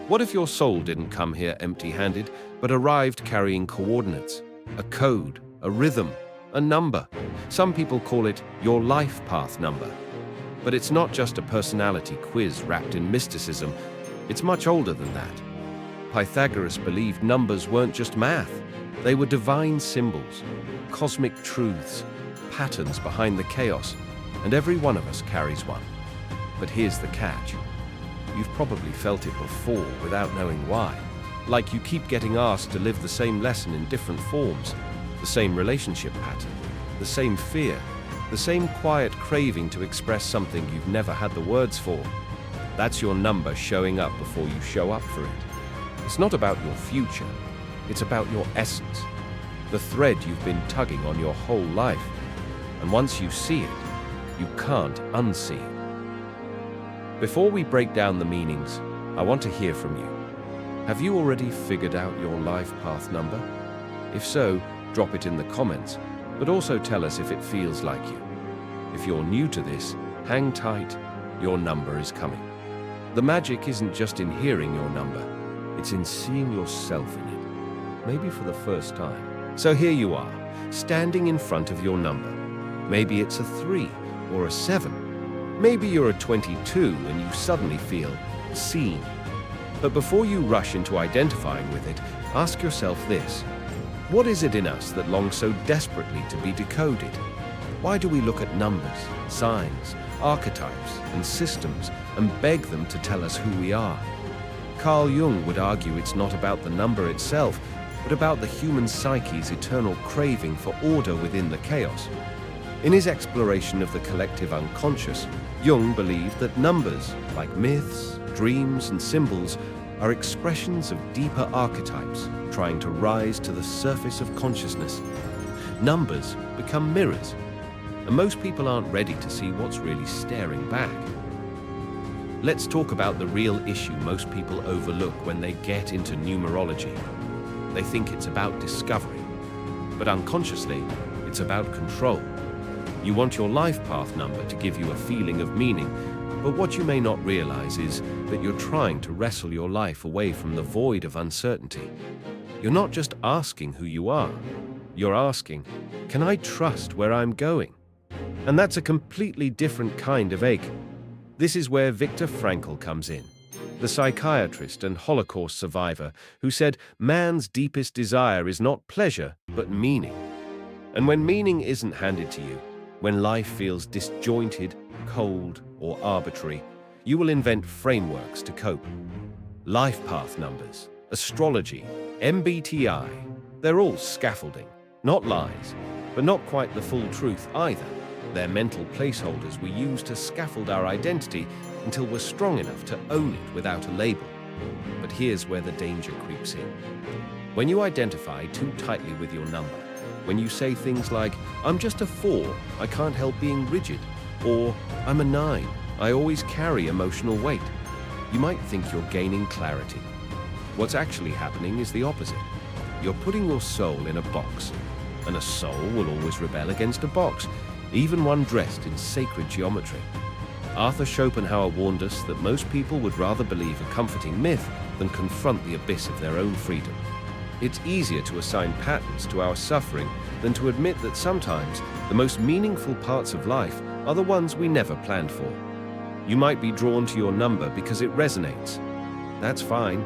What if your soul didn't come here empty-handed, but arrived carrying coordinates, a code, a rhythm, a number? Some people call it your life path number. But it's not just a personality quiz wrapped in mysticism. It's much older than that. Pythagoras believed numbers weren't just math. They were divine symbols, cosmic truths, patterns behind the chaos, and every one of us carries one. But here's the catch. You've probably felt it before without knowing why. Like you keep getting asked to live the same lesson in different forms, the same relationship pattern, the same fear, the same quiet craving to express something you've never had the words for. That's your number showing up before you show up for it. It's not about your future, it's about your essence, the thread you've been tugging on your whole life. And once you see it, you can't unsee it. Before we break down the meanings, I want to hear from you. Have you already figured out your life path number? If so, drop it in the comments, but also tell us if it feels like you. If you're new to this, hang tight, your number is coming. The magic isn't just in hearing your number, it's in seeing yourself in it, maybe for the first time. So here you are, standing in front of your number. Maybe it's a 3 or a 7. Maybe you're a 22 and you suddenly feel seen. But before you rush into identifying with it, ask yourself this. What is it in us that longs so desperately to be decoded? Why do we look at numbers, signs, archetypes, and systems and beg them to tell us who we are? Carl Jung would argue it's not about the number itself, but about the human psyche's eternal craving for order within the chaos. In his exploration of the collective unconscious, Jung believed that numbers, like myths, dreams, and symbols, are expressions of deeper archetypes trying to rise to the surface of consciousness. Numbers become mirrors, and most people aren't ready to see what's really staring back. Let's talk about the real issue most people overlook when they get into numerology. They think it's about discovery, but unconsciously, it's about control. You want your life path number to give you a feeling of meaning, but what you may not realize is that you're trying to wrestle your life away from the void of uncertainty. You're not just asking who you are, you're asking, can I trust where I'm going? And that's a completely different kind of ache. This is where Viktor Frankl comes in, the psychiatrist and Holocaust survivor who said man's deepest desire is not pleasure, but meaning. And when meaning isn't handed to you, when life feels disjointed, cold, or arbitrary, you will invent frameworks to cope. Life path numbers, astrology, MBTI, they're all scaffolding, not lies, but not quite the full truth either. They're mental placeholders we use to scaffold our identity until we're strong enough to own it without a label. But here's where the danger creeps in. When you identify too tightly with your number, when you say things like, I'm just a 4, I can't help being rigid, or I'm a 9, I always carry emotional weight, you might think you're gaining clarity. What's actually happening is the opposite. You're putting your soul in a box, and a soul will always rebel against a box, even one dressed in sacred geometry. Arthur Schopenhauer warned us that most people would rather believe a comforting myth than confront the abyss of their own freedom. It's easier to assign patterns to our suffering than to admit that sometimes the most meaningful parts of life are the ones we never planned for. You might be drawn to your number because it resonates. That's fine,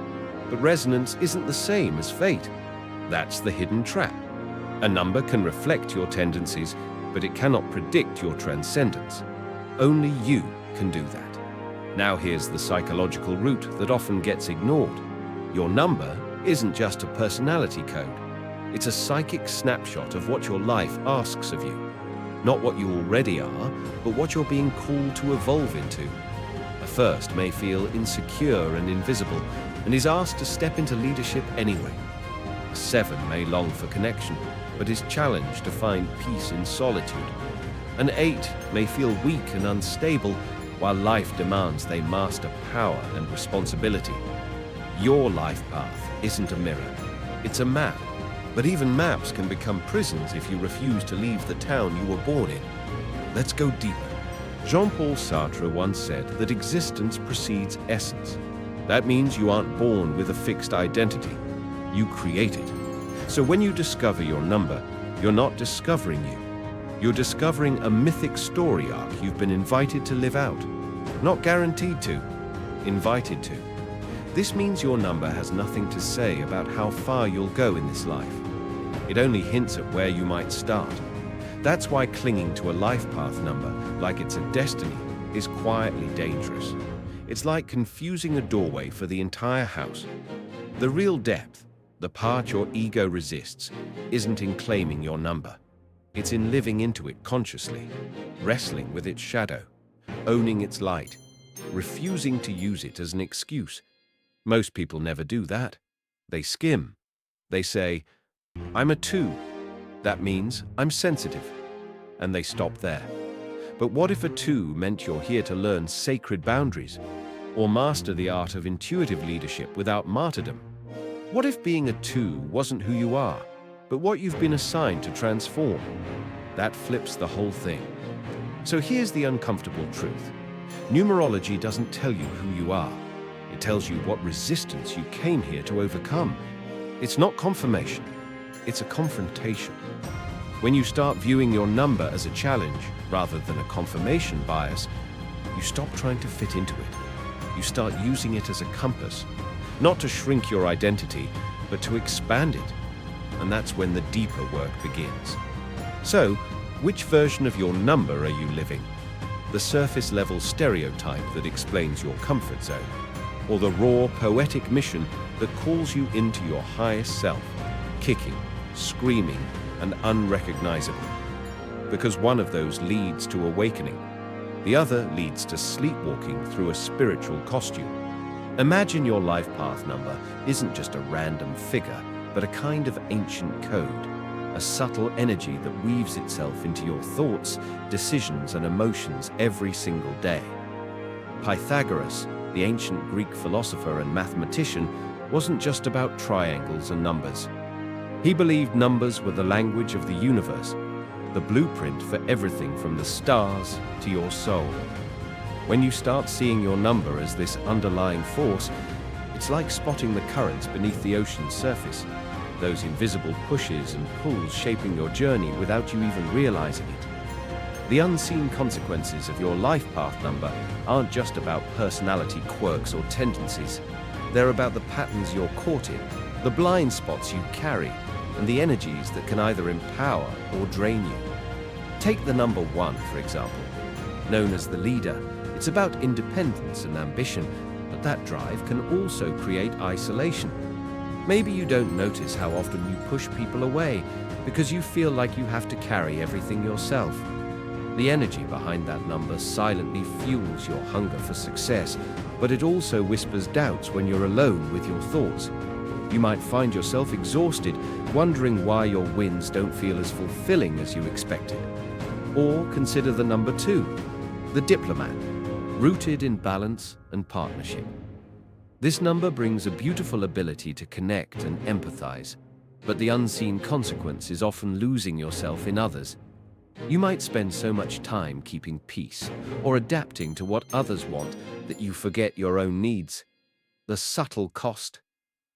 but resonance isn't the same as fate. That's the hidden trap. A number can reflect your tendencies, but it cannot predict your transcendence. Only you can do that. Now here's the psychological route that often gets ignored. Your number isn't just a personality code. It's a psychic snapshot of what your life asks of you. Not what you already are, but what you're being called to evolve into. A first may feel insecure and invisible, and is asked to step into leadership anyway. A 7 may long for connection, but is challenged to find peace in solitude. An 8 may feel weak and unstable, while life demands they master power and responsibility. Your life path isn't a mirror, it's a map. But even maps can become prisons if you refuse to leave the town you were born in. Let's go deeper. Jean-Paul Sartre once said that existence precedes essence. That means you aren't born with a fixed identity. You create it. So when you discover your number, you're not discovering you. You're discovering a mythic story arc you've been invited to live out. Not guaranteed to, invited to. This means your number has nothing to say about how far you'll go in this life. It only hints at where you might start. That's why clinging to a life path number, like it's a destiny, is quietly dangerous. It's like confusing a doorway for the entire house. The real depth, the part your ego resists, isn't in claiming your number. It's in living into it consciously, wrestling with its shadow, owning its light, refusing to use it as an excuse. Most people never do that. They skim. They say, "I'm a 2. That means I'm sensitive." And they stop there. But what if a 2 meant you're here to learn sacred boundaries, or master the art of intuitive leadership without martyrdom? What if being a 2 wasn't who you are, but what you've been assigned to transform? That flips the whole thing. So here's the uncomfortable truth. Numerology doesn't tell you who you are. It tells you what resistance you came here to overcome. It's not confirmation. It's a confrontation. When you start viewing your number as a challenge rather than a confirmation bias, you stop trying to fit into it. You start using it as a compass, not to shrink your identity, but to expand it. And that's when the deeper work begins. So, which version of your number are you living? The surface-level stereotype that explains your comfort zone, or the raw, poetic mission that calls you into your highest self, kicking, screaming, and unrecognizable? Because one of those leads to awakening. The other leads to sleepwalking through a spiritual costume. Imagine your life path number isn't just a random figure, but a kind of ancient code, a subtle energy that weaves itself into your thoughts, decisions, and emotions every single day. Pythagoras, the ancient Greek philosopher and mathematician, wasn't just about triangles and numbers. He believed numbers were the language of the universe, the blueprint for everything from the stars to your soul. When you start seeing your number as this underlying force, it's like spotting the currents beneath the ocean's surface, those invisible pushes and pulls shaping your journey without you even realizing it. The unseen consequences of your life path number aren't just about personality quirks or tendencies. They're about the patterns you're caught in, the blind spots you carry, and the energies that can either empower or drain you. Take the number 1, for example. Known as the leader, it's about independence and ambition, but that drive can also create isolation. Maybe you don't notice how often you push people away because you feel like you have to carry everything yourself. The energy behind that number silently fuels your hunger for success, but it also whispers doubts when you're alone with your thoughts. You might find yourself exhausted, wondering why your wins don't feel as fulfilling as you expected. Or consider the number 2, the diplomat, rooted in balance and partnership. This number brings a beautiful ability to connect and empathize, but the unseen consequence is often losing yourself in others. You might spend so much time keeping peace or adapting to what others want that you forget your own needs. The subtle cost.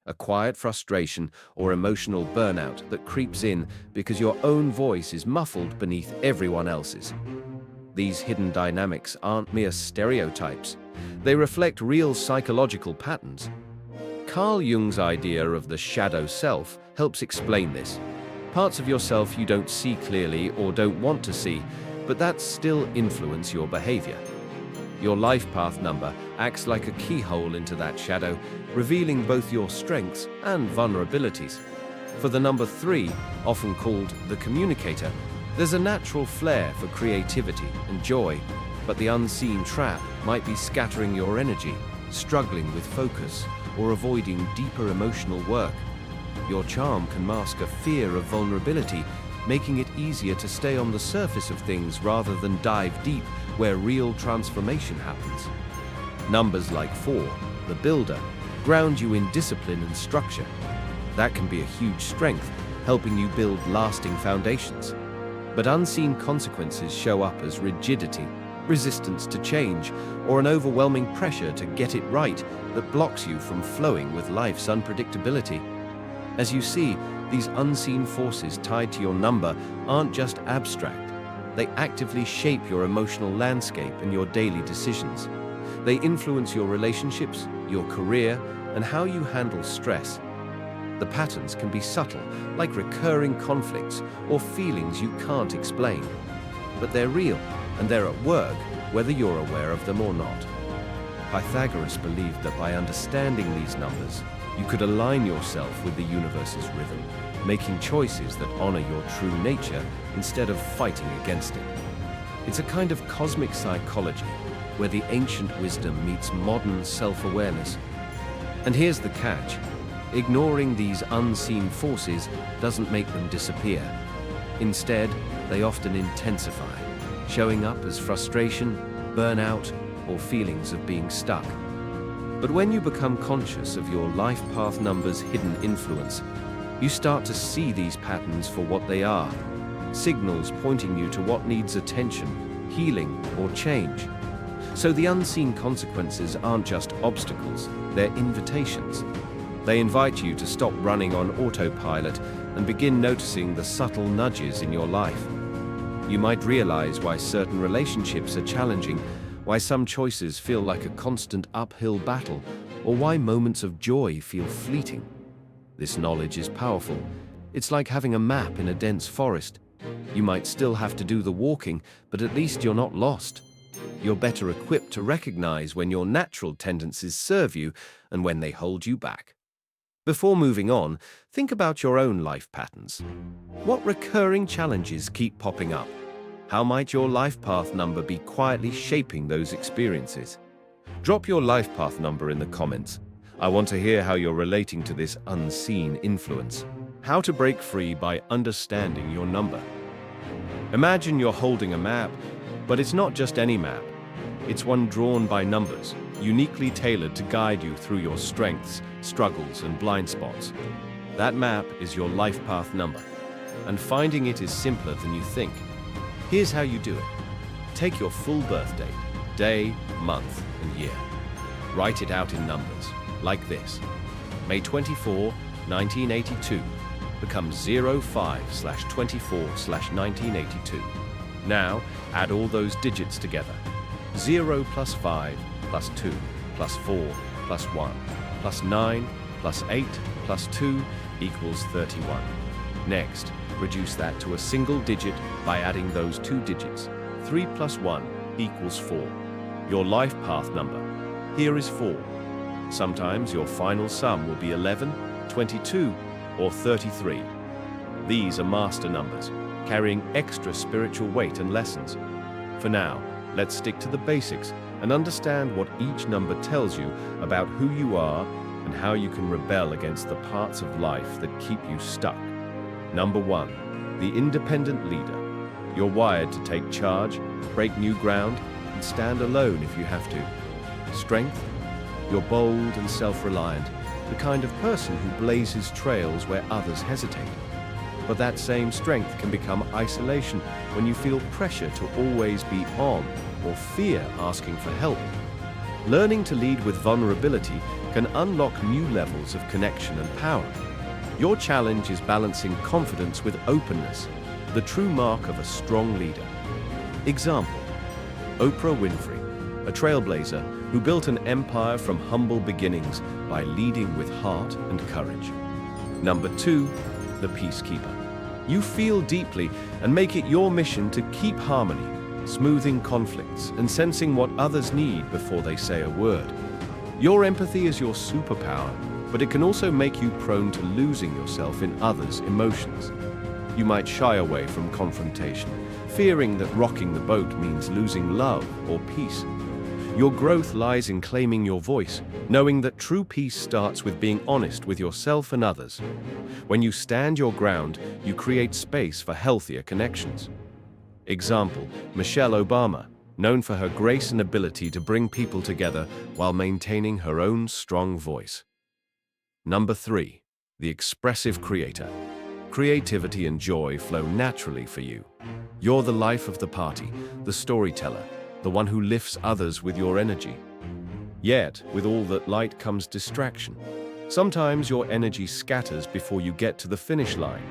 A quiet frustration or emotional burnout that creeps in because your own voice is muffled beneath everyone else's. These hidden dynamics aren't mere stereotypes. They reflect real psychological patterns. Carl Jung's idea of the shadow self helps explain this. Parts of yourself you don't see clearly or don't want to see, but that still influence your behavior. Your life path number acts like a keyhole into that shadow, revealing both your strengths and vulnerabilities. For the number 3, often called the communicator, there's a natural flair for creativity and joy, but the unseen trap might be scattering your energy, struggling with focus, or avoiding deeper emotional work. Your charm can mask a fear of vulnerability, making it easier to stay on the surface of things rather than dive deep where real transformation happens. Numbers like 4, the builder, ground you in discipline and structure. That can be a huge strength, helping you build lasting foundations. But unseen consequences show up as rigidity, resistance to change, or an overwhelming pressure to get it right that blocks you from flowing with life's unpredictability. As you see, these unseen forces tied to your number aren't just abstract. They actively shape your emotional landscape and your daily decisions. They influence your relationships, your career, and how you handle stress. The patterns can be subtle, like recurring conflicts or feelings you can't explain. But they're real, and they're at work, whether you're aware of them or not. Pythagoras believed that by understanding these numbers, you could align yourself with the universe's rhythm, making choices that honor your true nature instead of fighting against it. It's a kind of cosmic psychology, where the ancient wisdom meets modern self-awareness. And here's the catch. Ignoring these unseen forces doesn't make them disappear. Instead, they often intensify, showing up as frustration, burnout, or feelings of being stuck. But when you become conscious of your life path number's hidden influence, you start to see these patterns for what they are, signals pointing you to what needs attention, healing, or change. So the unseen consequences aren't just obstacles, they're invitations. They invite you to stop running on autopilot and begin noticing the subtle nudges in your life. You might realize why certain relationships are challenging, why some choices feel like a constant uphill battle, or why moments of joy feel fleeting. This knowledge is powerful. It's like having a map in a dense forest. You might still have to do the walking, but at least you're not lost. You're better equipped to recognize when your natural tendencies serve you and when they hold you back. Before moving on, think about your own life patterns. What recurring challenges keep popping up? How might your life path number be quietly shaping those experiences? Drop your life path number in the comments. I want to hear how you're relating to this unseen influence. How to break free by understanding your number. Imagine you're holding a map, but it's not just any map. It's one drawn by numbers, uniquely tailored to guide you through your strengths, struggles, and blind spots. That map is your life path number, and finding it is simpler than you think. Here's how you do it. Take your full birth date, day, month, and year. Write it out in numbers, like this. May 24, 1982 becomes 05/24/1982. Now, add all those digits together. 0 plus 5 plus 2 plus 4 plus 1 plus 9 plus 8 plus 2 equals 31. Next, reduce that to a single digit by adding those two digits. 3 plus 1 equals 4. Your life path number. Here is 4. Sometimes your final sum will be 11, 22, or 33. These are master numbers, carrying extra spiritual weight and lessons. For now, let's stick to the basics and understand what each number tells you about who you are and how you can rebel against the parts of life that keep you stuck. Number 1, the independent leader. You're wired to take charge, break new ground, and stand alone if you have to. Strength. You're bold and self-reliant, the kind of person who blazes trails where others hesitate. But that same strength can become isolation when you feel pressure to always be on or fear asking for help. Learning to lead with vulnerability can unlock new levels of connection and power. Your challenge is balancing confidence with openness, the true mark of a strong leader. Example: Oprah Winfrey, a trailblazer who built an empire from humble beginnings by leading with heart and courage. Number 2, the peacekeeper. You feel deeply and make it your mission to keep harmony, smoothing conflicts and sensing what others need before they say a word. Your empathy is your superpower, but it can also make you prone to losing yourself in others' emotions. You might shy away from confrontation, fearing that rocking the boat means losing love or peace. Your growth lies in claiming your voice, knowing that true peace starts with being honest with yourself and others. When you stand your ground, you create space for healthier connections. Example: Michelle Obama, known for her grace and ability to bring people together while maintaining her own strong voice. Number 3, the expressive creator. Creativity and joy flow naturally for you. You're the life of the party, the storyteller, the one who lifts others with your energy. Yet, with all that light comes distraction. Sometimes your energy scatters before you get to the finish line.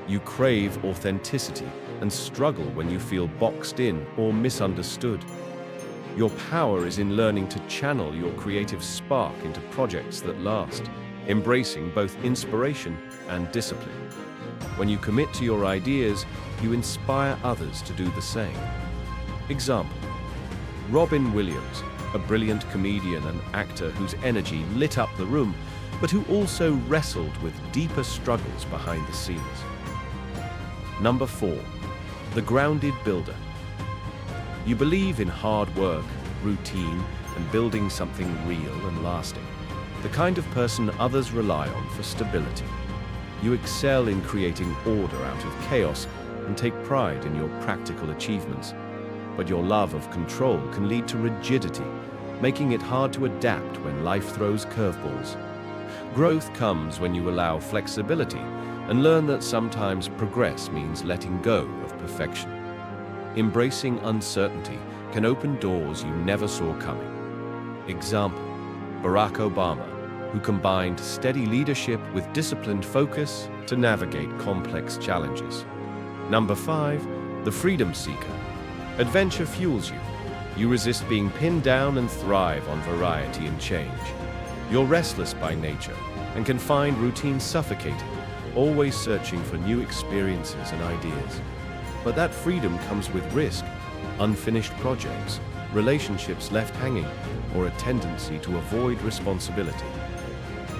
You crave authenticity and struggle when you feel boxed in or misunderstood. Your power is in learning to channel your creative spark into projects that last, embracing both inspiration and discipline. When you commit to your ideas, you inspire others to do the same. Example: Robin Williams, a brilliant comedian and actor whose energy lit up the room, but who also wrestled with deeper struggles behind the scenes. Number 4, the grounded builder. You believe in hard work, routine, and building something real and lasting, the kind of person others rely on for stability. You excel in creating order out of chaos and take pride in your practical achievements. But your love of control can lead to rigidity, making it hard to adapt when life throws curveballs. Growth comes when you allow flexibility and learn that sometimes progress means letting go of perfection. Embracing uncertainty can open doors you never saw coming. Example: Barack Obama, who combined steady leadership with disciplined focus to navigate complex challenges. Number 5, the freedom seeker. Adventure fuels you. You resist being pinned down and thrive on variety and change. You're restless by nature and can find routine suffocating, always searching for new experiences and ideas. But that freedom comes with risk, unfinished projects, relationships left hanging, or a tendency to avoid responsibility.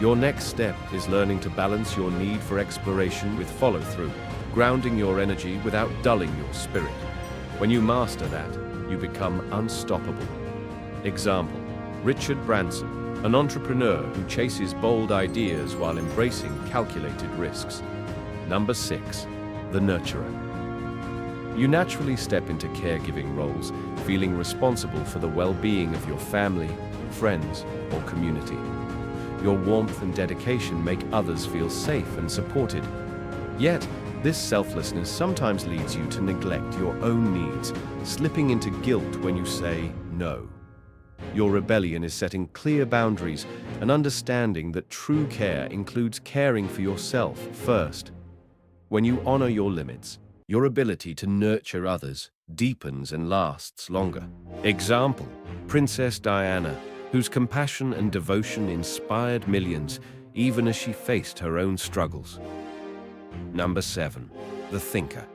Your next step is learning to balance your need for exploration with follow-through, grounding your energy without dulling your spirit. When you master that, you become unstoppable. Example: Richard Branson, an entrepreneur who chases bold ideas while embracing calculated risks. Number 6, the nurturer. You naturally step into caregiving roles, feeling responsible for the well-being of your family, friends, or community. Your warmth and dedication make others feel safe and supported. Yet, this selflessness sometimes leads you to neglect your own needs, slipping into guilt when you say no. Your rebellion is setting clear boundaries and understanding that true care includes caring for yourself first. When you honor your limits, your ability to nurture others deepens and lasts longer. Example: Princess Diana, whose compassion and devotion inspired millions even as she faced her own struggles. Number 7, the thinker.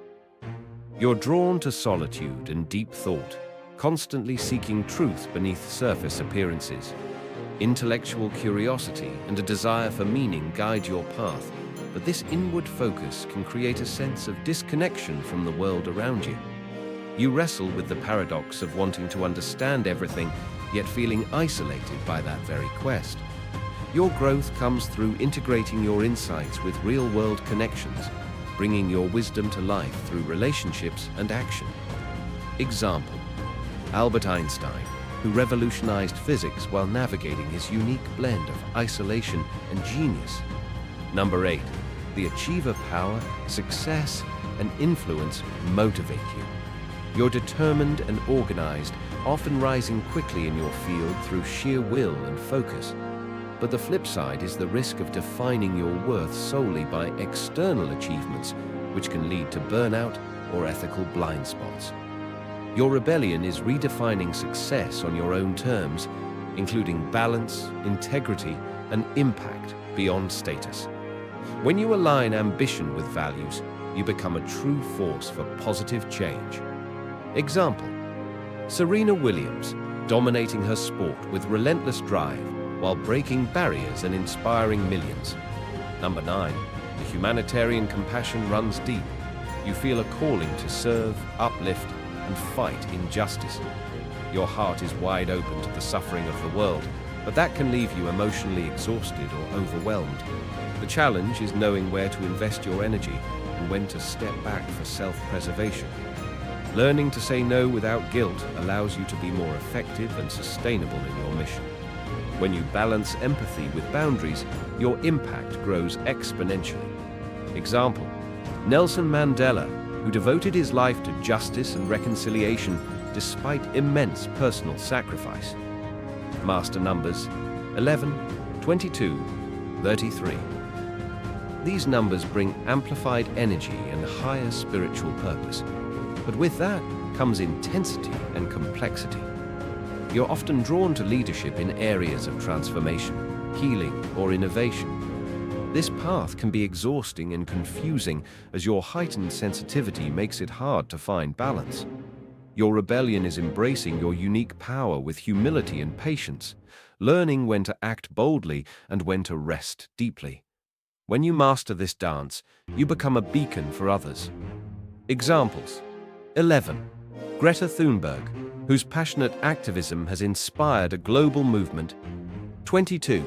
You're drawn to solitude and deep thought, constantly seeking truth beneath surface appearances. Intellectual curiosity and a desire for meaning guide your path, but this inward focus can create a sense of disconnection from the world around you. You wrestle with the paradox of wanting to understand everything, yet feeling isolated by that very quest. Your growth comes through integrating your insights with real-world connections, bringing your wisdom to life through relationships and action. Example: Albert Einstein, who revolutionized physics while navigating his unique blend of isolation and genius. Number 8, the achiever power, success, and influence motivate you. You're determined and organized, often rising quickly in your field through sheer will and focus. But the flip side is the risk of defining your worth solely by external achievements, which can lead to burnout or ethical blind spots. Your rebellion is redefining success on your own terms, including balance, integrity, and impact beyond status. When you align ambition with values, you become a true force for positive change. Example: Serena Williams, dominating her sport with relentless drive while breaking barriers and inspiring millions. Number 9, the humanitarian compassion runs deep. You feel a calling to serve, uplift, and fight injustice. Your heart is wide open to the suffering of the world, but that can leave you emotionally exhausted or overwhelmed. The challenge is knowing where to invest your energy and when to step back for self-preservation. Learning to say no without guilt allows you to be more effective and sustainable in your mission. When you balance empathy with boundaries, your impact grows exponentially. Example: Nelson Mandela, who devoted his life to justice and reconciliation, despite immense personal sacrifice. Master numbers 11, 22, 33. These numbers bring amplified energy and higher spiritual purpose. But with that comes intensity and complexity. You're often drawn to leadership in areas of transformation, healing, or innovation. This path can be exhausting and confusing as your heightened sensitivity makes it hard to find balance. Your rebellion is embracing your unique power with humility and patience, learning when to act boldly and when to rest deeply. When you master this dance, you become a beacon for others. Examples: 11. Greta Thunberg, whose passionate activism has inspired a global movement. 22.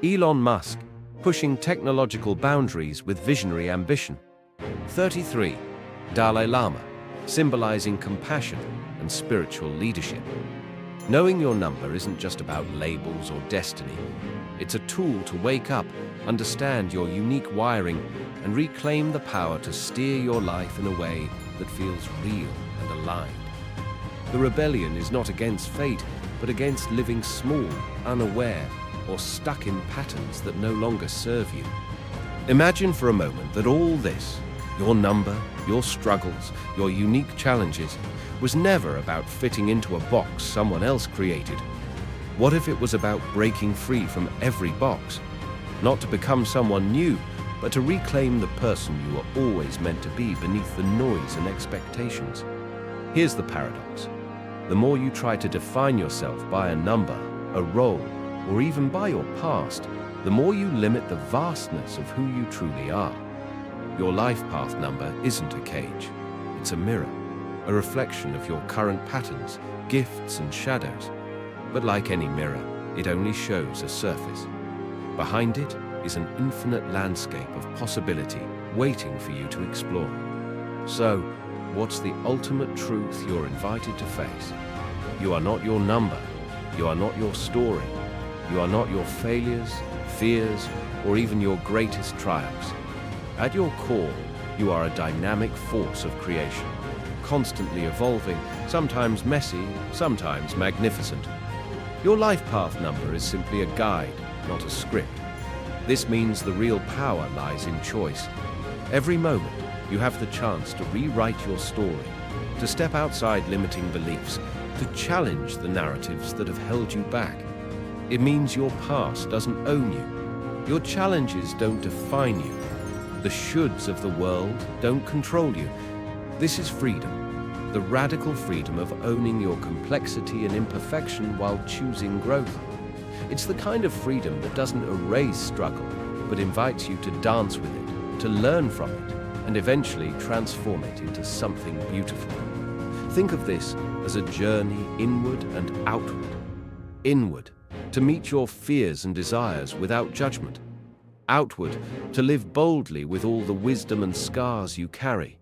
Elon Musk, pushing technological boundaries with visionary ambition. 33. Dalai Lama, symbolizing compassion and spiritual leadership. Knowing your number isn't just about labels or destiny. It's a tool to wake up, understand your unique wiring, and reclaim the power to steer your life in a way that feels real and aligned. The rebellion is not against fate, but against living small, unaware, or stuck in patterns that no longer serve you. Imagine for a moment that all this, your number, your struggles, your unique challenges, was never about fitting into a box someone else created. What if it was about breaking free from every box? Not to become someone new, but to reclaim the person you were always meant to be beneath the noise and expectations. Here's the paradox. The more you try to define yourself by a number, a role, or even by your past, the more you limit the vastness of who you truly are. Your life path number isn't a cage. It's a mirror, a reflection of your current patterns, gifts, and shadows. But like any mirror, it only shows a surface. Behind it is an infinite landscape of possibility waiting for you to explore. So, what's the ultimate truth you're invited to face? You are not your number. You are not your story. You are not your failures, fears, or even your greatest triumphs. At your core, you are a dynamic force of creation, constantly evolving, sometimes messy, sometimes magnificent. Your life path number is simply a guide, not a script. This means the real power lies in choice. Every moment, you have the chance to rewrite your story, to step outside limiting beliefs, to challenge the narratives that have held you back. It means your past doesn't own you. Your challenges don't define you. The shoulds of the world don't control you. This is freedom, the radical freedom of owning your complexity and imperfection while choosing growth. It's the kind of freedom that doesn't erase struggle, but invites you to dance with it, to learn from it, and eventually transform it into something beautiful. Think of this as a journey inward and outward. Inward, to meet your fears and desires without judgment. Outward, to live boldly with all the wisdom and scars you carry.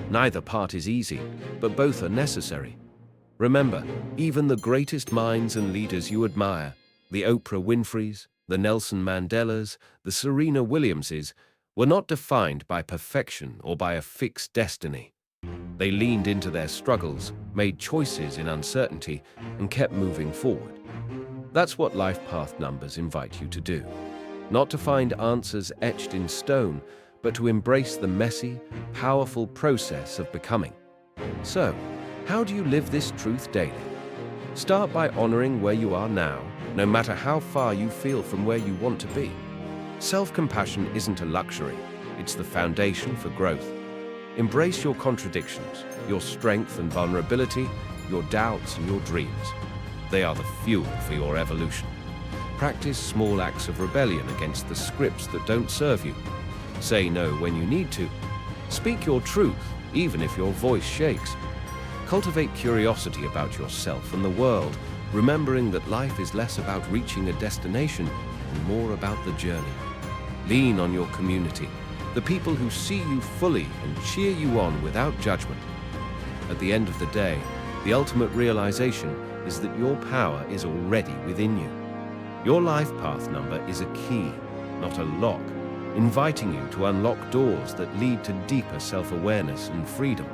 Neither part is easy, but both are necessary. Remember, even the greatest minds and leaders you admire, the Oprah Winfreys, the Nelson Mandelas, the Serena Williamses, were not defined by perfection or by a fixed destiny. They leaned into their struggles, made choices in uncertainty, and kept moving forward. That's what life path numbers invite you to do. Not to find answers etched in stone, but to embrace the messy, powerful process of becoming. So, how do you live this truth daily? Start by honoring where you are now, no matter how far you feel from where you want to be. Self-compassion isn't a luxury, it's the foundation for growth. Embrace your contradictions, your strength and vulnerability, your doubts and your dreams. They are the fuel for your evolution. Practice small acts of rebellion against the scripts that don't serve you. Say no when you need to. Speak your truth, even if your voice shakes. Cultivate curiosity about yourself and the world, remembering that life is less about reaching a destination and more about the journey. Lean on your community, the people who see you fully and cheer you on without judgment. At the end of the day, the ultimate realization is that your power is already within you. Your life path number is a key, not a lock, inviting you to unlock doors that lead to deeper self-awareness and freedom.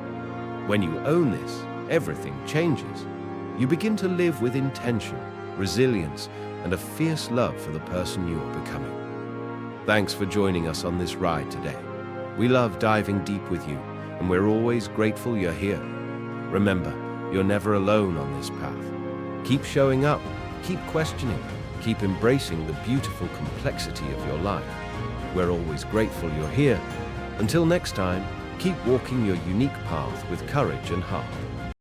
When you own this, everything changes. You begin to live with intention, resilience, and a fierce love for the person you are becoming. Thanks for joining us on this ride today. We love diving deep with you, and we're always grateful you're here. Remember, you're never alone on this path. Keep showing up, keep questioning, keep embracing the beautiful complexity of your life. We're always grateful you're here. Until next time, keep walking your unique path with courage and heart.